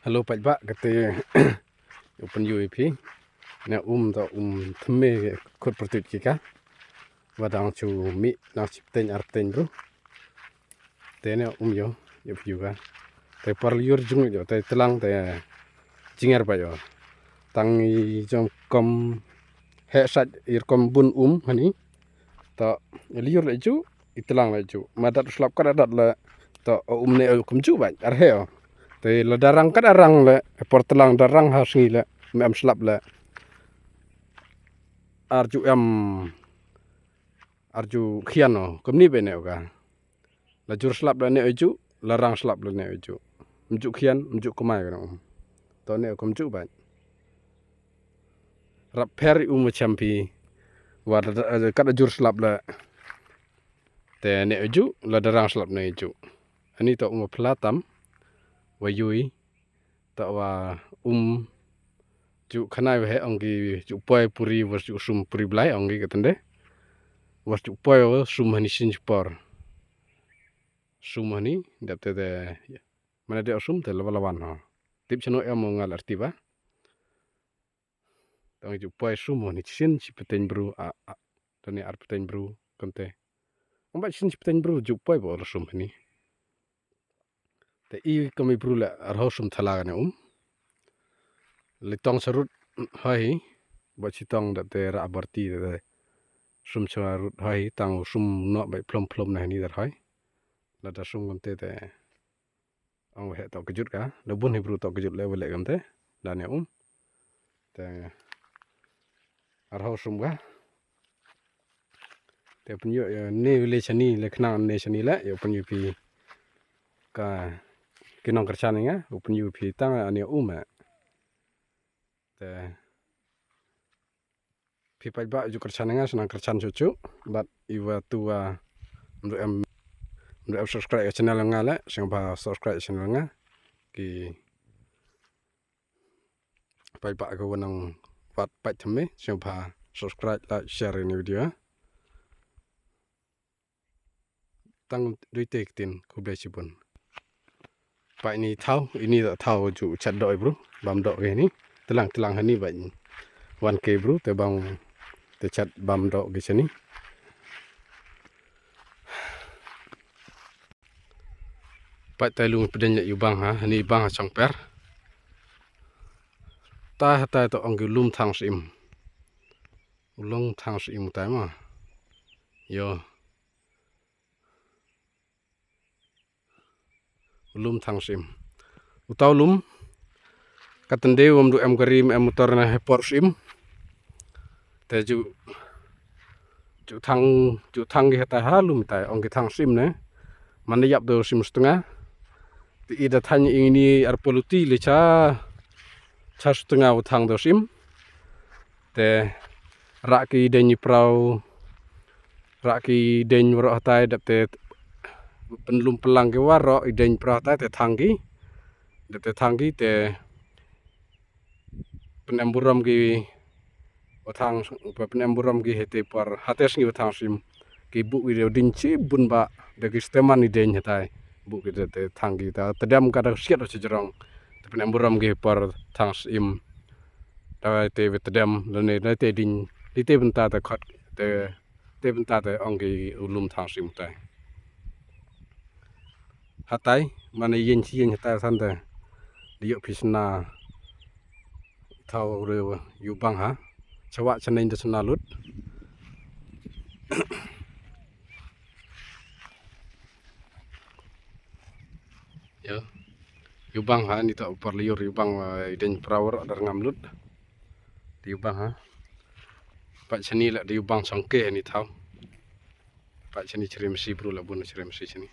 Halo Pak Pak kata open UAP na to theme khot pertut kika wadang chu mi na chipten arten bro tene yo yo juga te parliur jung yo te telang te jingar pa yo tang i jong kom he sat ir kom bun hani ta liur le ju itelang le ju madat slap ka dadat le ta ne kom ju ba ar he te la darang ka darang le por telang darang has ngi le mem slap le arju khiano komni bene oga la jur slap le ne ju la rang slap le ne ju mju khian mju kumai ga to ne kom ju ba rap peri champi wa ka jur slap le te ne ju la darang slap ne ju ani to pelatam wa yui ta wa ju khanai he ongi ju poi puri was ju sum puri blai ongi katende was ju poi sum hani sin por sum hani dapte de mana de sum te lawan ha tip chano ngal artiba tong ju poi sum hani sin chipeten bru a tani arpeten bru konte omba sin chipeten bru ju poi bo sum hani te i komi bru la arho sum thala ne litong sarut hai ba chitong da te ra abarti de sum sarut hai tang sum no bai plom na ni dar hai la da sum gam te ong he to kejut ka da bun hebru to kejut le wele gam te da ne te arho sum ga te punyo ne le chani le khna ne chani la yo punyo pi ka kinong kerchan nga punyo pi tang ani te pipai ba ju kerchan nga senang kerchan cucu bat iwa tua untuk subscribe channel nga la sing ba subscribe channel nga ki pai ba ko wanang wat pai thame sing ba subscribe like share ini video tang dui tek tin ku be sibun pa ini thau ini da thau ju chat doi bro bam do ni telang hani ba 1k bro te bang te chat bam do gi sini Pak Tailung pedenya yubang ha ni bang chang per ta to ong lum thang sim ulong thang sim ta ma yo lum thang sim utau lum katende du em garim em motor na hepor sim te ju thang ge ta ha lum ta ong thang sim ne mane yap do sim setengah ti ida tanya ini ar poluti le cha setengah utang do sim te raki deni prau raki den ro tai dap te penlum pelang ke waro den prau tai te thanggi te penemburam gi utang penemburam gi hete par hates ngi utang sim ki bu video dinci bun ba de kisteman ni den tai bu ki te thanggi ta tedam ka da siat o jerong te penemburam gi par thang sim ta te tedam le te din di te benta ta khat te benta ta ongi ulum thang sim tai hatai mana yen chi yen ta san ta diok pisna thau re yu bang ha chawa chanen de sna lut yo yu bang ha ni ta upar liur yu bang den prawar dar ngam lut yu bang ha pak chani la yu bang sangke ni thau pak chani chrim si bru la bun chrim si chani